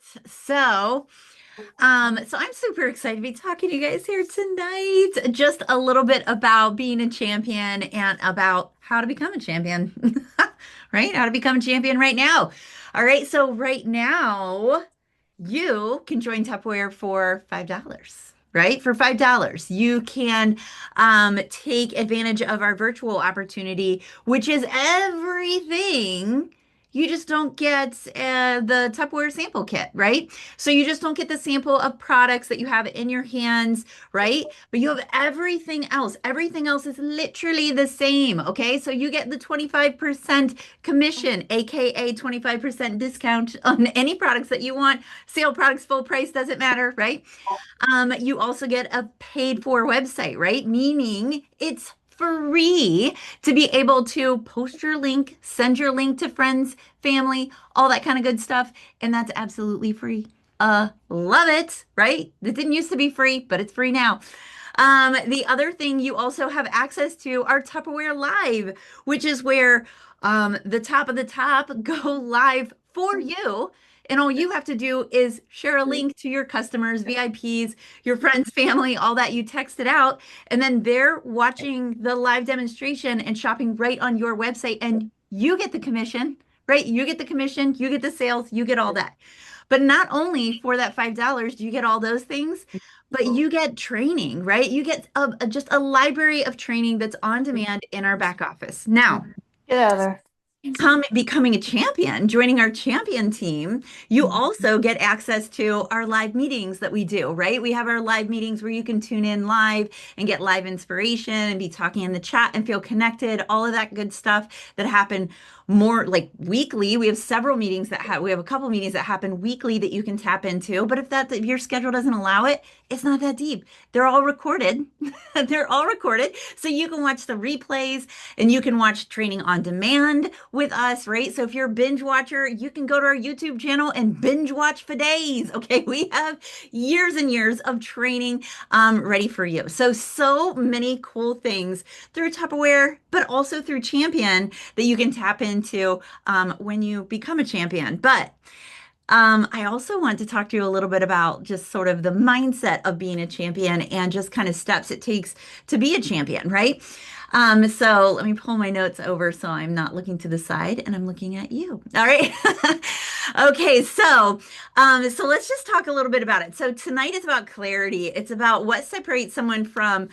So, so I'm super excited to be talking to you guys here tonight. Just a little bit about being a champion and about how to become a champion, right? How to become a champion right now. All right. So right now, you can join Tupperware for $5. Right? For $5, you can take advantage of our virtual opportunity, which is everything. You just don't get the Tupperware sample kit, right? So you just don't get the sample of products that you have in your hands, right? But you have everything else. Everything else is literally the same, okay? So you get the 25% commission, aka 25% discount on any products that you want. Sale products, full price, doesn't matter, right? You also get a paid for website, right? Meaning it's free to be able to post your link, send your link to friends, family, all that kind of good stuff. And that's absolutely free. Love it, right? It didn't used to be free, but it's free now. The other thing you also have access to are Tupperware Live, which is where the top of the top go live for you. And all you have to do is share a link to your customers, VIPs, your friends, family, all that. You text it out, and then they're watching the live demonstration and shopping right on your website, and you get the commission, right? You get the commission, you get the sales, you get all that. But not only for that $5 do you get all those things, but you get training, right? You get just a library of training that's on demand in our back office. Now, Get out of there. becoming a champion, joining our champion team, you also get access to our live meetings that we do, right? We have our live meetings where you can tune in live and get live inspiration and be talking in the chat and feel connected, all of that good stuff that happen more like weekly. We have several meetings we have a couple meetings that happen weekly that you can tap into. But if your schedule doesn't allow it, it's not that deep. They're all recorded. They're all recorded. So you can watch the replays and you can watch training on demand with us, right? So if you're a binge watcher, you can go to our YouTube channel and binge watch for days. Okay. We have years and years of training ready for you. So many cool things through Tupperware, but also through Champion that you can tap into when you become a champion. But I also want to talk to you a little bit about just sort of the mindset of being a champion and just kind of steps it takes to be a champion, right? So let me pull my notes over so I'm not looking to the side and I'm looking at you. All right. Okay, so let's just talk a little bit about it. So tonight is about clarity. It's about what separates someone from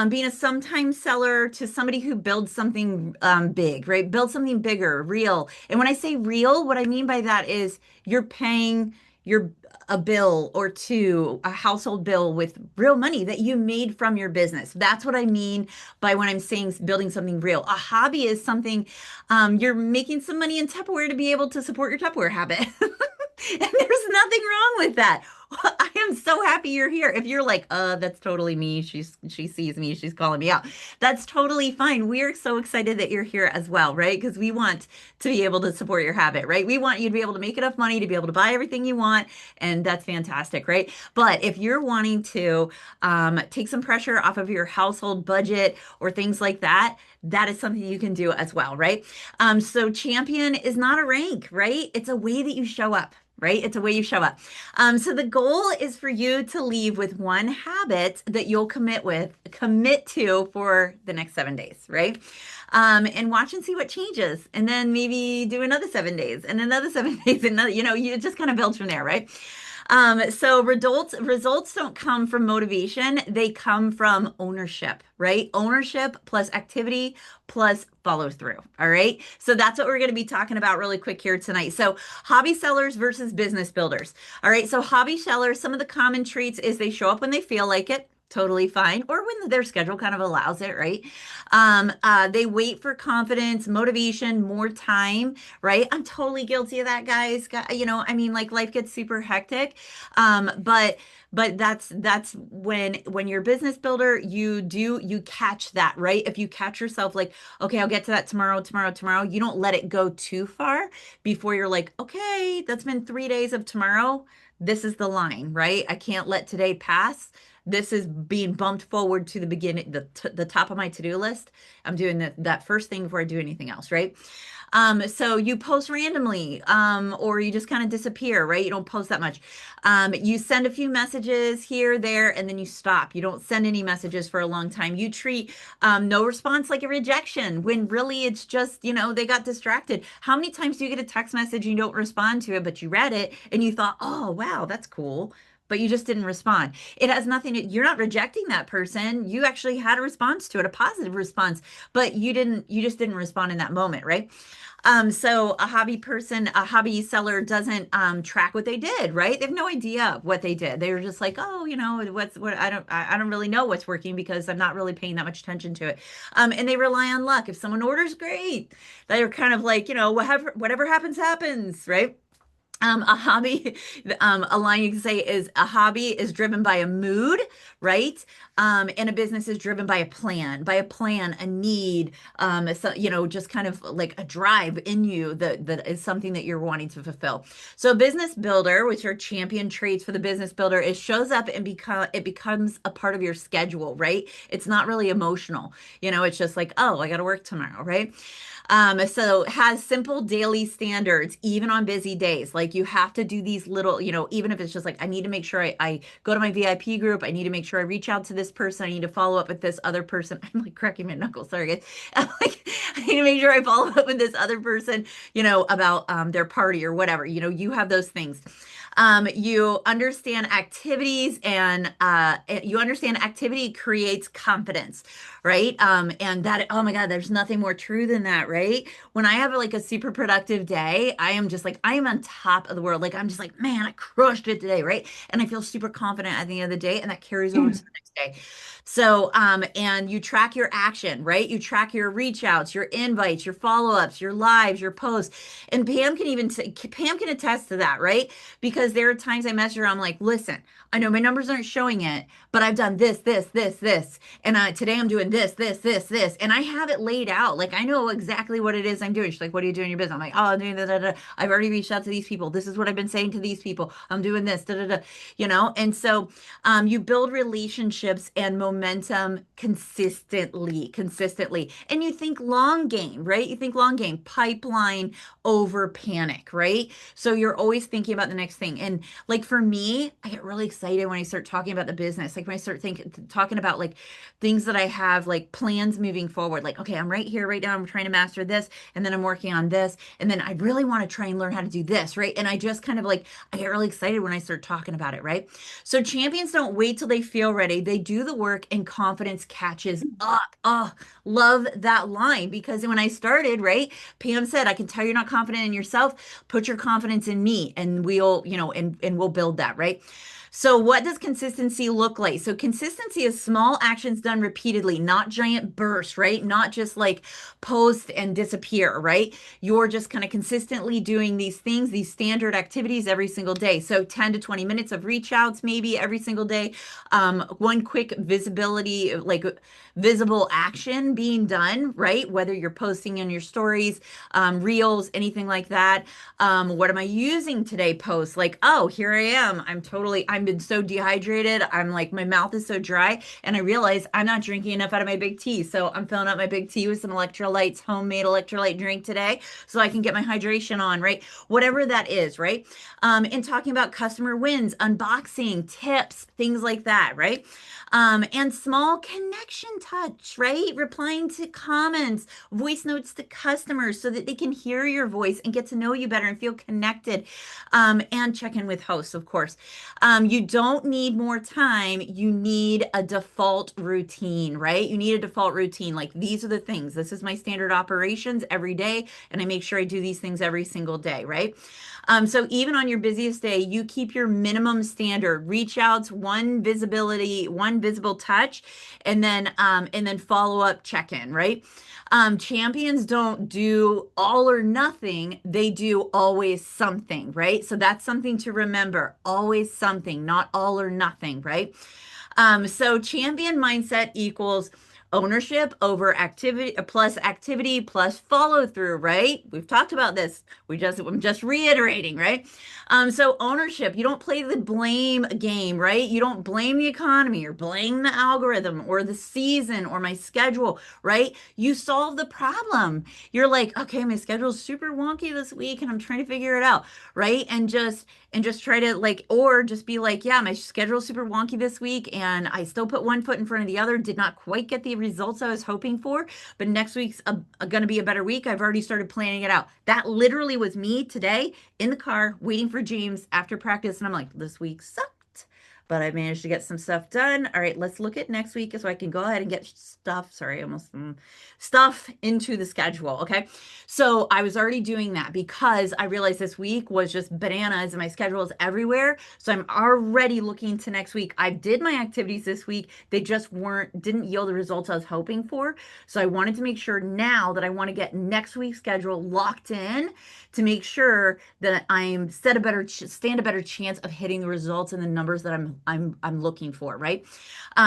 being a sometime seller to somebody who builds something big, right? Build something bigger, real. And when I say real, what I mean by that is you're paying your a bill or two, a household bill with real money that you made from your business. That's what I mean by when I'm saying building something real. A hobby is something you're making some money in Tupperware to be able to support your Tupperware habit. And there's nothing wrong with that. I am so happy you're here. If you're like, that's totally me. She sees me, she's calling me out. That's totally fine. We're so excited that you're here as well, right? Because we want to be able to support your habit, right? We want you to be able to make enough money to be able to buy everything you want, and that's fantastic, right? But if you're wanting to take some pressure off of your household budget or things like that, that is something you can do as well, right? So champion is not a rank, right? It's a way that you show up. Right? It's a way you show up. So the goal is for you to leave with one habit that you'll commit to for the next 7 days, right? And watch and see what changes. And then maybe do another 7 days and another 7 days, another, you just kind of build from there, right? So results don't come from motivation. They come from ownership, right? Ownership plus activity plus follow through. All right. So that's what we're going to be talking about really quick here tonight. So hobby sellers versus business builders. All right. So hobby sellers, some of the common traits is they show up when they feel like it. Totally fine, or when their schedule kind of allows it, right? They wait for confidence, motivation, more time, right? I'm totally guilty of that, guys. I mean, like life gets super hectic. But that's when you're a business builder, you catch that, right? If you catch yourself like, okay, I'll get to that tomorrow, you don't let it go too far before you're like, okay, that's been 3 days of tomorrow. This is the line, right? I can't let today pass. This is being bumped forward to the beginning, the top of my to-do list. I'm doing that first thing before I do anything else, right? So you post randomly, or you just kind of disappear, right? You don't post that much. You send a few messages here, there, and then you stop. You don't send any messages for a long time. You treat no response like a rejection when really it's just, they got distracted. How many times do you get a text message and you don't respond to it, but you read it and you thought, oh, wow, that's cool. But you just didn't respond. It has nothing to, you're not rejecting that person. You actually had a response to it, a positive response, but you just didn't respond in that moment, right? So a hobby person, a hobby seller doesn't track what they did, right? They have no idea what they did. They were just like, oh, I don't really know what's working because I'm not really paying that much attention to it. And they rely on luck. If someone orders, great. They're kind of like, whatever happens, happens, right? A hobby, a line you can say is a hobby is driven by a mood, right? And a business is driven by a plan, a need, so, just kind of like a drive in you that is something that you're wanting to fulfill. So a business builder, which are champion traits for the business builder, it shows up and it becomes a part of your schedule, right? It's not really emotional. It's just like, oh, I got to work tomorrow, right? So has simple daily standards, even on busy days. Like you have to do these little, even if it's just like, I need to make sure I go to my VIP group. I need to make sure I reach out to this person. I need to follow up with this other person. I'm like cracking my knuckles. Sorry, guys. I'm like, I need to make sure I follow up with this other person, about their party or whatever. You have those things. You understand activities and you understand activity creates confidence, right? And that, oh my God, there's nothing more true than that, right? When I have like a super productive day, I am just like, I am on top of the world. Like, I'm just like, man, I crushed it today, right? And I feel super confident at the end of the day, and that carries over to the next day. So, and you track your action, right? You track your reach outs, your invites, your follow-ups, your lives, your posts. And Pam can attest to that, right? Because there are times I message her, I'm like, listen, I know my numbers aren't showing it, but I've done this. And today I'm doing this. And I have it laid out. Like I know exactly what it is I'm doing. She's like, what are you doing in your business? I'm like, oh, I'm doing da. I've already reached out to these people. This is what I've been saying to these people. I'm doing this, da. And so you build relationships and momentum consistently. And you think long game, right? You think long game, pipeline over panic, right? So you're always thinking about the next thing. And like for me, I get really excited when I start talking about the business. Like when I start talking about like things that I have, like plans moving forward. Like, okay, I'm right here, right now. I'm trying to master this, and then I'm working on this, and then I really want to try and learn how to do this, right? And I just kind of like I get really excited when I start talking about it, right? So champions don't wait till they feel ready. They do the work, and confidence catches up. Oh, love that line because when I started, right, Pam said, I can tell you're not confident in yourself. Put your confidence in me, and and we'll build that, right? So, what does consistency look like? So, consistency is small actions done repeatedly, not giant bursts, right? Not just like post and disappear, right? You're just kind of consistently doing these things, these standard activities every single day. So, 10 to 20 minutes of reach outs, maybe every single day. One quick visibility, like visible action being done, right? Whether you're posting in your stories, reels, anything like that. What am I using today? Post like, oh, here I am. I've been so dehydrated. I'm like, my mouth is so dry. And I realize I'm not drinking enough out of my big tea. So I'm filling up my big tea with some electrolytes, homemade electrolyte drink today, so I can get my hydration on, right? Whatever that is, right? And talking about customer wins, unboxing, tips, things like that, right? And small connection touch, right? Replying to comments, voice notes to customers so that they can hear your voice and get to know you better and feel connected. And check in with hosts, of course. You don't need more time. You need a default routine, right? You need a default routine. Like these are the things. This is my standard operations every day. And I make sure I do these things every single day, right? So even on your busiest day, you keep your minimum standard, reach outs, one visible touch, and then follow up check-in, right? Champions don't do all or nothing. They do always something, right? So that's something to remember. Always something, not all or nothing, right? So champion mindset equals Ownership over activity plus follow through, right? We've talked about this. I'm just reiterating, right? So ownership, you don't play the blame game, right? You don't blame the economy or blame the algorithm or the season or my schedule, right? You solve the problem. You're like, okay, my schedule's super wonky this week and I'm trying to figure it out, right? And just try to like, or just be like, yeah, my schedule's super wonky this week and I still put one foot in front of the other, did not quite get the results I was hoping for, but next week's going to be a better week. I've already started planning it out. That literally was me today in the car waiting for James after practice. And I'm like, this week sucked, but I managed to get some stuff done. All right, let's look at next week so I can go ahead and get stuff. Sorry, almost stuff into the schedule. Okay. So I was already doing that because I realized this week was just bananas and my schedule is everywhere. So I'm already looking to next week. I did my activities this week. They just didn't yield the results I was hoping for. So I wanted to make sure now that I want to get next week's schedule locked in to make sure that I'm stand a better chance of hitting the results and the numbers that I'm looking for, right?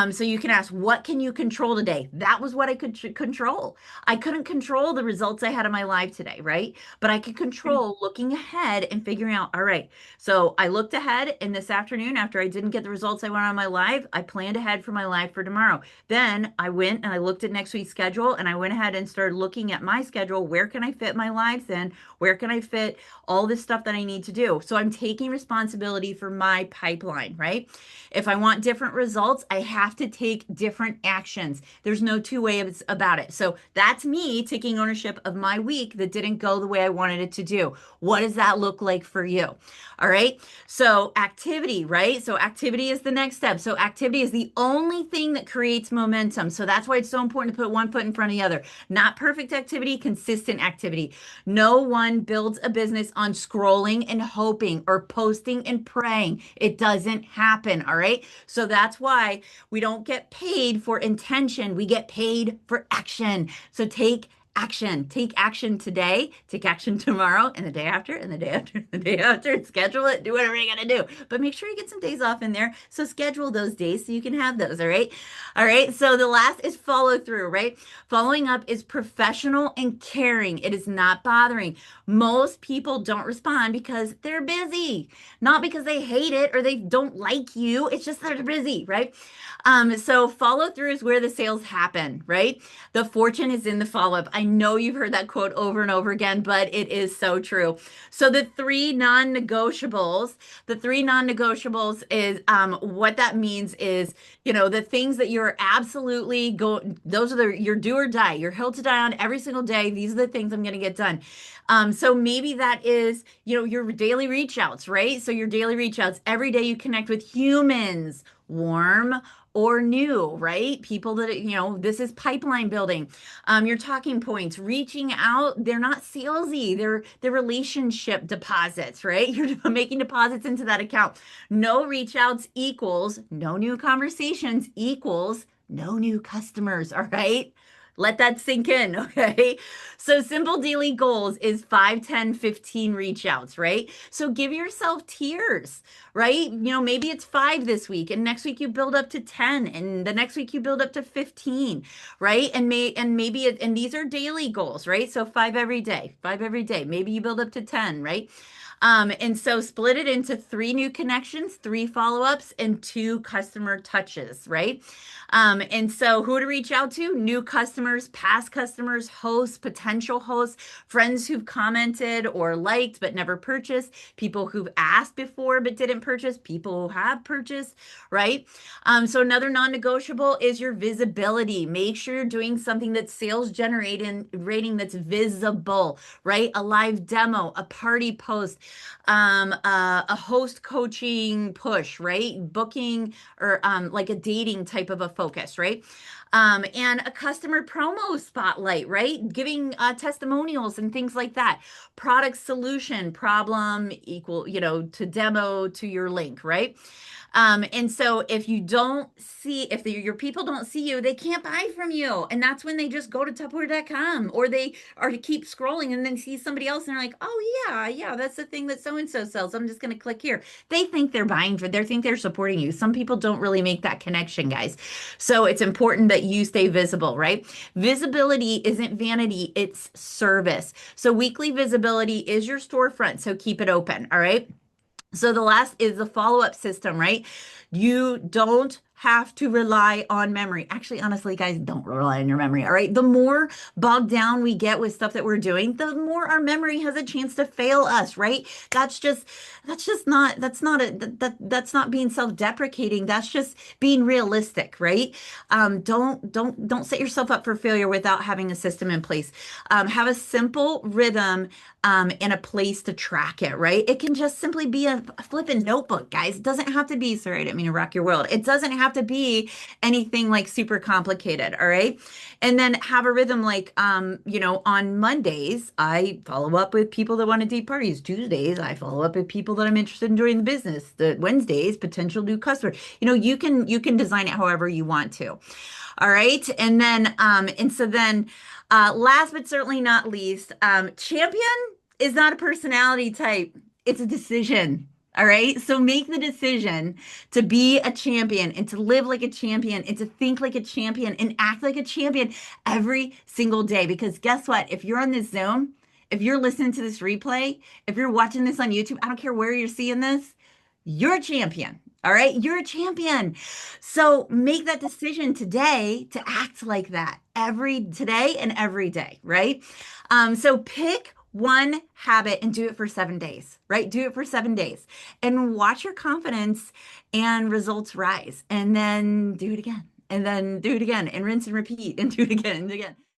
So you can ask, what can you control today? That was what I could control. I couldn't control the results I had in my live today, right? But I could control looking ahead and figuring out, all right. So I looked ahead, and this afternoon, after I didn't get the results I wanted on my live, I planned ahead for my live for tomorrow. Then I went and I looked at next week's schedule, and I went ahead and started looking at my schedule. Where can I fit my lives in? Where can I fit all this stuff that I need to do? So I'm taking responsibility for my pipeline, right? If I want different results, I have to take different actions. There's no two ways about it. So that's me taking ownership of my week that didn't go the way I wanted it to do. What does that look like for you? All right. So activity, right? So activity is the next step. So activity is the only thing that creates momentum. So that's why it's so important to put one foot in front of the other. Not perfect activity, consistent activity. No one builds a business on scrolling and hoping or posting and praying. It doesn't happen. All right. So that's why we don't get paid for intention. We get paid for action. So take action. Take action today, take action tomorrow, and the day after, and the day after, and the day after, and schedule it, do whatever you gotta do. But make sure you get some days off in there. So schedule those days so you can have those, all right? All right. So the last is follow through, right? Following up is professional and caring. It is not bothering. Most people don't respond because they're busy, not because they hate it or they don't like you. It's just that they're busy, right? So follow through is where the sales happen, right? The fortune is in the follow up. I know you've heard that quote over and over again, but it is so true. So the three non-negotiables is what that means is, the things that you're absolutely those are your do or die, your hill to die on every single day. These are the things I'm going to get done. So maybe that is, your daily reach outs, right? So your daily reach outs, every day you connect with humans, warm or new, right? People that, this is pipeline building. Your talking points, reaching out, they're not salesy. They're relationship deposits, right? You're making deposits into that account. No reach outs equals no new conversations equals no new customers, all right? Let that sink in, okay? So simple daily goals is 5, 10, 15 reach outs, right? So give yourself tiers, right? Maybe it's 5 this week and next week you build up to 10 and the next week you build up to 15, right? And these are daily goals, right? So 5 every day, 5 every day. Maybe you build up to 10, right? And so split it into 3 new connections, 3 follow-ups, and 2 customer touches, right? And so who to reach out to? New customers, past customers, hosts, potential hosts, friends who've commented or liked but never purchased, people who've asked before but didn't purchase, people who have purchased, right? So another non-negotiable is your visibility. Make sure you're doing something that's sales generating rating that's visible, right? A live demo, a party post, a host coaching push, right? Booking or like a dating type of a focus, right? And a customer promo spotlight, right? Giving testimonials and things like that. Product solution, problem equal, to demo to your link, right? And so if your people don't see you, they can't buy from you. And that's when they just go to Tupperware.com or they are to keep scrolling and then see somebody else and they're like, oh yeah, that's the thing that so-and-so sells. I'm just going to click here. They think they're supporting you. Some people don't really make that connection, guys. So it's important that that you stay visible, right? Visibility isn't vanity, it's service. So weekly visibility is your storefront, so keep it open, all right? So the last is the follow-up system, right? You don't have to rely on memory. Actually, honestly, guys, don't rely on your memory. All right. The more bogged down we get with stuff that we're doing, the more our memory has a chance to fail us, right? That's just that's not being self-deprecating. That's just being realistic, right? Don't set yourself up for failure without having a system in place. Have a simple rhythm and a place to track it, right? It can just simply be a flipping notebook, guys. It doesn't have to be, sorry, I didn't mean to rock your world. It doesn't have to be anything like super complicated, all right? And then have a rhythm like, on Mondays, I follow up with people that want to deep parties. Tuesdays, I follow up with people that I'm interested in doing the business. The Wednesdays, potential new customer. You can design it however you want to. All right. Last but certainly not least, champion is not a personality type. It's a decision. All right. So make the decision to be a champion and to live like a champion and to think like a champion and act like a champion every single day. Because guess what? If you're on this Zoom, if you're listening to this replay, if you're watching this on YouTube, I don't care where you're seeing this, you're a champion. All right. You're a champion. So make that decision today to act like that every today and every day. Right. So pick one habit and do it for 7 days, right? Do it for 7 days and watch your confidence and results rise. And then do it again. And then do it again and rinse and repeat and do it again and again.